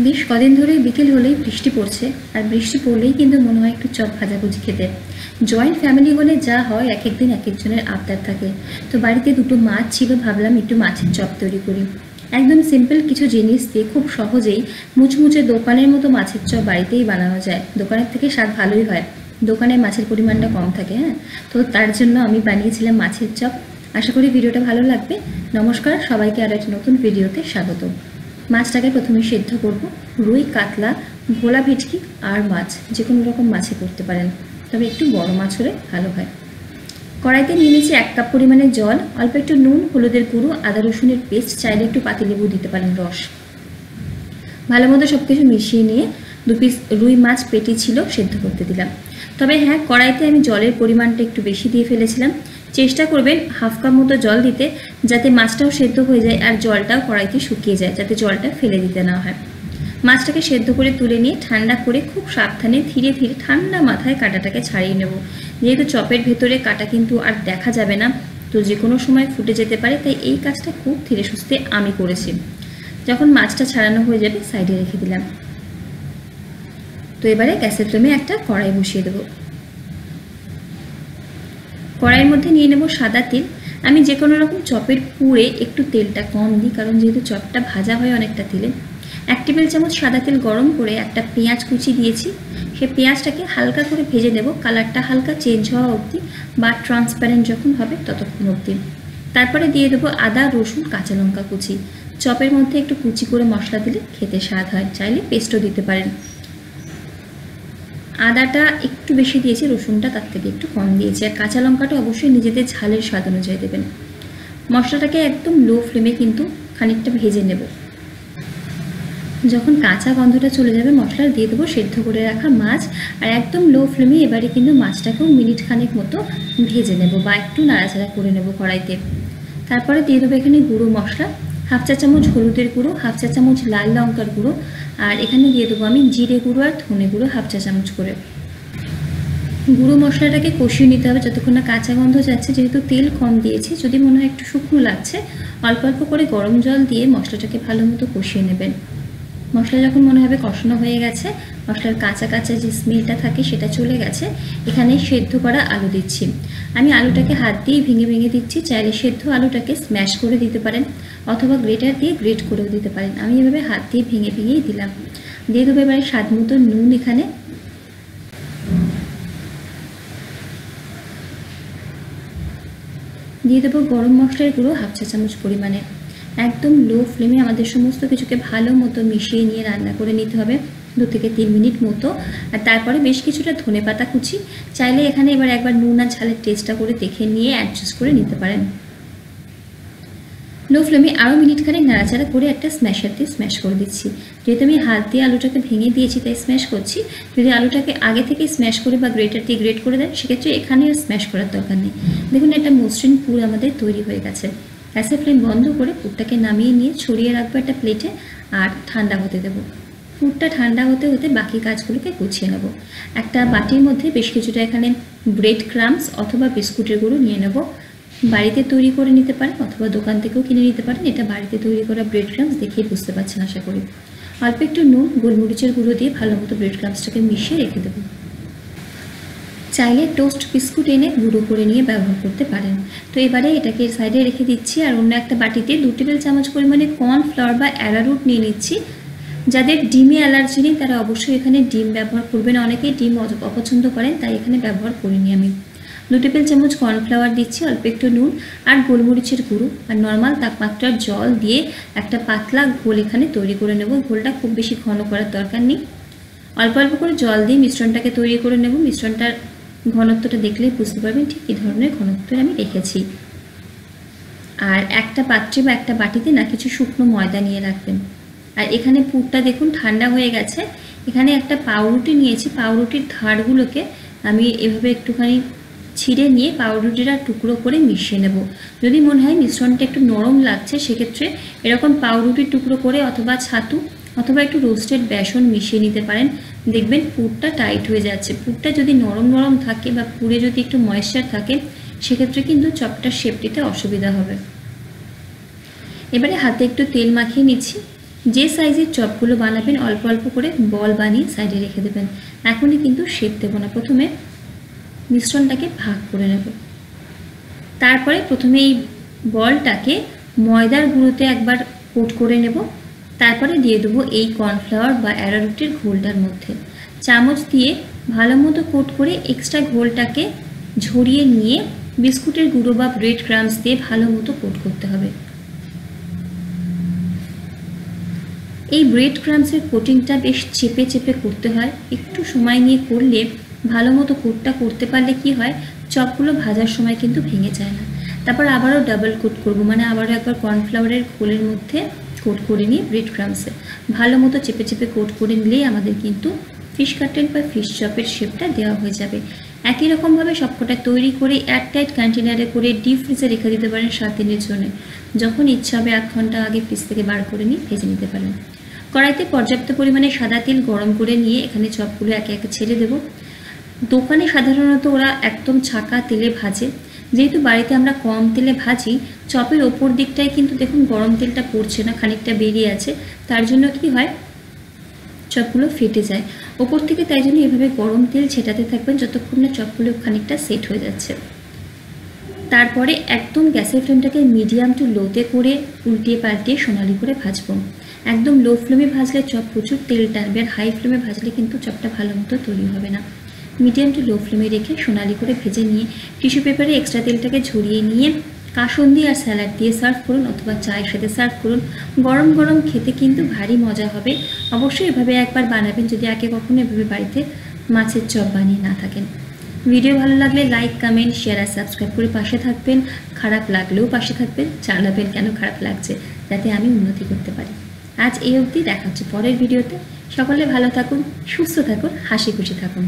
বেশ কদিন ধরেই বিকেল হলেই বৃষ্টি পড়ছে, আর বৃষ্টি পড়লেই কিন্তু মনে হয় একটু চপ ভাজাভুজি খেতে। জয়েন্ট ফ্যামিলি হলে যা হয়, এক একদিন এক একজনের আবদার থাকে। তো বাড়িতে দুটো মাছ ছিল, ভাবলাম একটু মাছের চপ তৈরি করি। একদম সিম্পল কিছু জিনিস দিয়ে খুব সহজেই মুচমুচে দোকানের মতো মাছের চপ বাড়িতেই বানানো যায়। দোকানের থেকে স্বাদ ভালোই হয়, দোকানে মাছের পরিমাণটা কম থাকে। হ্যাঁ, তো তার জন্য আমি বানিয়েছিলাম মাছের চপ। আশা করি ভিডিওটা ভালো লাগবে। নমস্কার সবাইকে, আরও একটা নতুন ভিডিওতে স্বাগত। মাছটাকে প্রথমে সেদ্ধ করব। রুই, কাতলা, ভোলা ভেটকি আর মাছ, যে কোনো রকম মাছে করতে পারেন, তবে একটু বড় মাছ হলে ভালো হয়। কড়াইতে নিয়ে নিয়েছি 1 কাপ পরিমাণে জল, অল্প একটু নুন, হলুদের গুঁড়ো, আদা রসুনের পেস্ট, চাইলে একটু পাতিলেবু দিতে পারেন রস। ভালো মতো সব কিছু মিশিয়ে নিয়ে 2 পিস রুই মাছ পেটি ছিল সেদ্ধ করতে দিলাম। তবে হ্যাঁ, কড়াইতে আমি জলের পরিমাণটা একটু বেশি দিয়ে ফেলেছিলাম। চেষ্টা করবেন 1/2 কাপ মতো জল দিতে, যাতে মাছটাও সেদ্ধ হয়ে যায় আর জলটাও কড়াইতে শুকিয়ে যায়, যাতে জলটা ফেলে দিতে না হয়। মাছটাকে সেদ্ধ করে তুলে নিয়ে ঠান্ডা করে খুব সাবধানে ধীরে ধীরে ঠান্ডা মাথায় কাঁটাটাকে ছাড়িয়ে নেব। যেহেতু চপের ভেতরে কাঁটা কিন্তু আর দেখা যাবে না, তো যে কোনো সময় ফুটে যেতে পারে, তাই এই কাজটা খুব ধীরে সুস্থে আমি করেছি। যখন মাছটা ছাড়ানো হয়ে যাবে সাইডে রেখে দিলাম। তো এবারে গ্যাসের ফ্লেমে একটা কড়াই বসিয়ে দেবো। কড়াইয়ের মধ্যে নিয়ে নেব সাদা তেল। আমি যে কোনো রকম চপের পুরে একটু তেলটা কম দিই, কারণ যেহেতু চপটা ভাজা হয় অনেকটা তেলে। 1 টেবিল চামচ সাদা তেল গরম করে একটা পেঁয়াজ কুচি দিয়েছি। সেই পেঁয়াজটাকে হালকা করে ভেজে নেব, কালারটা হালকা চেঞ্জ হওয়া অবধি বা ট্রান্সপারেন্ট যখন হবে ততক্ষণ অবধি। তারপরে দিয়ে দেবো আদা, রসুন, কাঁচা লঙ্কা কুচি। চপের মধ্যে একটু কুচি করে মশলা দিলে খেতে স্বাদ হয়, চাইলে পেস্টও দিতে পারেন। আদাটা একটু বেশি দিয়েছি, রসুনটা তার থেকে একটু কম দিয়েছি, আর কাঁচা লঙ্কাটা অবশ্যই নিজেদের ঝালের স্বাদ অনুযায়ী দেবেন। মশলাটাকে একদম লো ফ্লেমে কিন্তু খানিকটা ভেজে নেব। যখন কাঁচা গন্ধটা চলে যাবে মশলার, দিয়ে দেবো সেদ্ধ করে রাখা মাছ, আর একদম লো ফ্লেমে এবারে কিন্তু মাছটাকেও মিনিট খানেক মতো ভেজে নেব বা একটু নাড়াচাড়া করে নেব কড়াইতে। তারপরে দিয়ে দেবো এখানে গুঁড়ো মশলা, 1/2 চা চামচ হলুদের গুঁড়ো, 1/2 চা চামচ লাল লঙ্কার গুঁড়ো, আর এখানে দিয়ে দেবো আমি জিরে গুঁড়ো আর ধনে গুঁড়ো 1/2 চা চামচ করে। গুঁড়ো মশলাটাকে কষিয়ে নিতে হবে যতক্ষণ না কাঁচা গন্ধ যাচ্ছে। যেহেতু তেল কম দিয়েছি, যদি মনে হয় একটু শুকনো লাগছে, অল্প অল্প করে গরম জল দিয়ে মশলাটাকে ভালো মতো কষিয়ে নেবেন। মশলা যখন মনে হবে কষানো হয়ে গেছে, মশলার কাঁচা কাঁচা যে স্মেলটা থাকে সেটা চলে গেছে, এখানে সেদ্ধ করা আলু দিচ্ছি। আমি আলুটাকে হাত দিয়ে ভেঙে ভেঙে দিচ্ছি। চাইলে সেদ্ধ আলুটাকে স্ম্যাশ করে দিতে পারেন, অথবা গ্রেটার দিয়ে গ্রেট করেও দিতে পারেন। আমি এভাবে হাত দিয়ে ভেঙে ভেঙেই দিলাম। দিয়ে দেবো এবারে স্বাদ মতো নুন। এখানে দিয়ে দেবো গরম মশলার গুঁড়ো 1/2 চা চামচ পরিমাণে। একদম লো ফ্লেমে আমাদের সমস্ত কিছুকে ভালো মতো মিশিয়ে নিয়ে রান্না করে নিতে হবে 2 থেকে 3 মিনিট মতো। আর তারপরে বেশ কিছুটা ধনেপাতা কুচি। চাইলে এখানে এবার একবার নুন আর ঝালের টেস্টটা করে দেখে নিয়ে অ্যাডজাস্ট করে নিতে পারেন। লো ফ্লেমে আরও মিনিটখানেক নাড়াচাড়া করে একটা স্ম্যাশার দিয়ে স্ম্যাশ করে দিচ্ছি। যেহেতু আমি হাত দিয়ে আলুটাকে ভেঙে দিয়েছি তাই স্ম্যাশ করছি। যদি আলুটাকে আগে থেকে স্ম্যাশ করে বা গ্রেটার দিয়ে গ্রেট করে দেন, সেক্ষেত্রে এখানেও স্ম্যাশ করার দরকার নেই। দেখুন, একটা মসৃণ পুর আমাদের তৈরি হয়ে গেছে। গ্যাসের ফ্লেম বন্ধ করে পুরটাকে নামিয়ে নিয়ে ছড়িয়ে রাখবো একটা প্লেটে, আর ঠান্ডা হতে দেবো। পুরটা ঠান্ডা হতে হতে বাকি কাজগুলোকে গুছিয়ে নেব। একটা বাটির মধ্যে বেশ কিছুটা এখানে ব্রেড ক্রাম্বস অথবা বিস্কুটের গুঁড়ো নিয়ে নেব। বাড়িতে তৈরি করে নিতে পারেন অথবা দোকান থেকেও কিনে নিতে পারেন। এটা বাড়িতে তৈরি করা ব্রেড ক্রাম্বস, দেখেই বুঝতে পারছেন আশা করি। অল্প একটু নুন, গোলমরিচের গুঁড়ো দিয়ে ভালো মতো ব্রেড ক্রাম্বসটাকে মিশিয়ে রেখে দেবো। চাইলে টোস্ট বিস্কুট এনে গুঁড়ো করে নিয়ে ব্যবহার করতে পারেন। তো এবারে এটাকে সাইডে রেখে দিচ্ছি, আর অন্য একটা বাটিতে 2 টেবিল চামচ পরিমাণে কর্নফ্লাওয়ার বা অ্যারারুট নিয়ে নিচ্ছি। যাদের ডিমে অ্যালার্জি নেই তারা অবশ্যই এখানে ডিম ব্যবহার করবেন। অনেকেই ডিম অপছন্দ করেন, তাই এখানে ব্যবহার করিনি আমি। 2 টেবিল চামচ কর্নফ্লাওয়ার দিচ্ছি, অল্প একটু নুন আর গোলমরিচের গুঁড়ো আর নর্মাল তাপমাত্রার জল দিয়ে একটা পাতলা ঘোল এখানে তৈরি করে নেব। ঘোলটা খুব বেশি ঘন করার দরকার নেই, অল্প অল্প করে জল দিয়ে মিশ্রণটাকে তৈরি করে নেব। মিশ্রণটার ঘনত্বটা দেখলেই বুঝতে পারবেন ঠিক কী ধরনের ঘনত্বের আমি রেখেছি। আর একটা পাত্রে বা একটা বাটিতে না কিছু শুকনো ময়দা নিয়ে রাখবেন। আর এখানে পুরটা দেখুন ঠান্ডা হয়ে গেছে। এখানে একটা পাউরুটি নিয়েছি, পাউরুটির ধারগুলোকে আমি এভাবে একটুখানি ছিঁড়ে নিয়ে পাউরুটিটা টুকরো করে মিশিয়ে নেব। যদি মনে হয় মিশ্রণটা একটু নরম লাগছে, সেক্ষেত্রে এরকম পাউরুটির টুকরো করে অথবা ছাতু অথবা একটু রোস্টেড বেসন মিশিয়ে নিতে পারেন। দেখবেন পুরটা টাইট হয়ে যাচ্ছে। পুরটা যদি নরম নরম থাকে বা পুরে যদি একটু ময়েশ্চার থাকে, সেক্ষেত্রে কিন্তু চপটার শেপ দিতে অসুবিধা হবে। এবারে হাতে একটু তেল মাখিয়ে নিচ্ছি। যে সাইজের চপগুলো বানাবেন অল্প অল্প করে বল বানিয়ে সাইডে রেখে দেবেন। এখনই কিন্তু শেপ দেবো না, প্রথমে মিশ্রণটাকে ভাগ করে নেব। তারপরে প্রথমে এই বলটাকে ময়দার গুঁড়োতে একবার কোট করে নেব, তারপরে দিয়ে দেবো এই কর্নফ্লাওয়ার বা অ্যারারুটের ঘোলটার মধ্যে। চামচ দিয়ে ভালো মতো কোট করে এক্সট্রা ঘোলটাকে ঝরিয়ে নিয়ে বিস্কুটের গুঁড়ো বা ব্রেড ক্রাম্বস দিয়ে ভালো মতো কোট করতে হবে। এই ব্রেড ক্রাম্বসের কোটিংটা বেশ চেপে চেপে করতে হয়, একটু সময় নিয়ে করলে ভালো মতো কোটটা করতে পারলে কি হয়, চপগুলো ভাজার সময় কিন্তু ভেঙে যায় না। তারপর আবারও ডাবল কোট করব, মানে আবারও একবার কর্নফ্লাওয়ারের ঘোলের মধ্যে কোট করে নিয়ে ব্রেড ক্রাম্বসে ভালো মতো চেপে চেপে কোট করে নিলেই আমাদের কিন্তু ফিশ কাটলেট বা ফিশ চপের শেপটা দেওয়া হয়ে যাবে। একই রকমভাবে সবকটা তৈরি করে এয়ারটাইট কন্টেনারে করে ডিপ ফ্রিজে রেখে দিতে পারেন 7 দিনের জন্য। যখন ইচ্ছা হবে 1 ঘন্টা আগে ফ্রিজ থেকে বার করে নিয়ে ভেজে নিতে পারেন। কড়াইতে পর্যাপ্ত পরিমাণে সাদা তেল গরম করে নিয়ে এখানে চপগুলো একে একে ছেড়ে দেব। দোকানে সাধারণত ওরা একদম ছাকা তেলে ভাজে, যেহেতু বাড়িতে আমরা কম তেলে ভাজি, চপের ওপর দিকটায় কিন্তু দেখুন গরম তেলটা পড়ছে না, খানিকটা বেরিয়ে আছে, তার জন্য কি হয় চপগুলো ফেটে যায় ওপর থেকে। তাই জন্য এভাবে গরম তেল ছেটাতে থাকবেন যতক্ষণ না চপগুলো খানিকটা সেট হয়ে যাচ্ছে। তারপরে একদম গ্যাসের ফ্লেমটাকে মিডিয়াম টু লোতে করে উল্টিয়ে পাল্টিয়ে সোনালি করে ভাজবো। একদম লো ফ্লেমে ভাজলে চপ প্রচুর তেল টানবে, আর হাই ফ্লেমে ভাজলে কিন্তু চপটা ভালো মতো তৈরি হবে না। মিডিয়াম টু লো ফ্লেমে রেখে সোনালি করে ভেজে নিয়ে টিস্যু পেপারে এক্সট্রা তেলটাকে ঝরিয়ে নিয়ে কাসুন্দি আর স্যালাড দিয়ে সার্ভ করুন, অথবা চায়ের সাথে সার্ভ করুন। গরম গরম খেতে কিন্তু ভারী মজা হবে। অবশ্যই এভাবে একবার বানাবেন যদি আগে কখনো এভাবে বাড়িতে মাছের চপ বানিয়ে না থাকেন। ভিডিও ভালো লাগলে লাইক, কমেন্ট, শেয়ার আর সাবস্ক্রাইব করে পাশে থাকবেন। খারাপ লাগলেও পাশে থাকবেন, জানাবেন কেন খারাপ লাগছে, যাতে আমি উন্নতি করতে পারি। আজ এই অবধি, দেখা হচ্ছে পরের ভিডিওতে। সকলে ভালো থাকুন, সুস্থ থাকুন, হাসি খুশি থাকুন।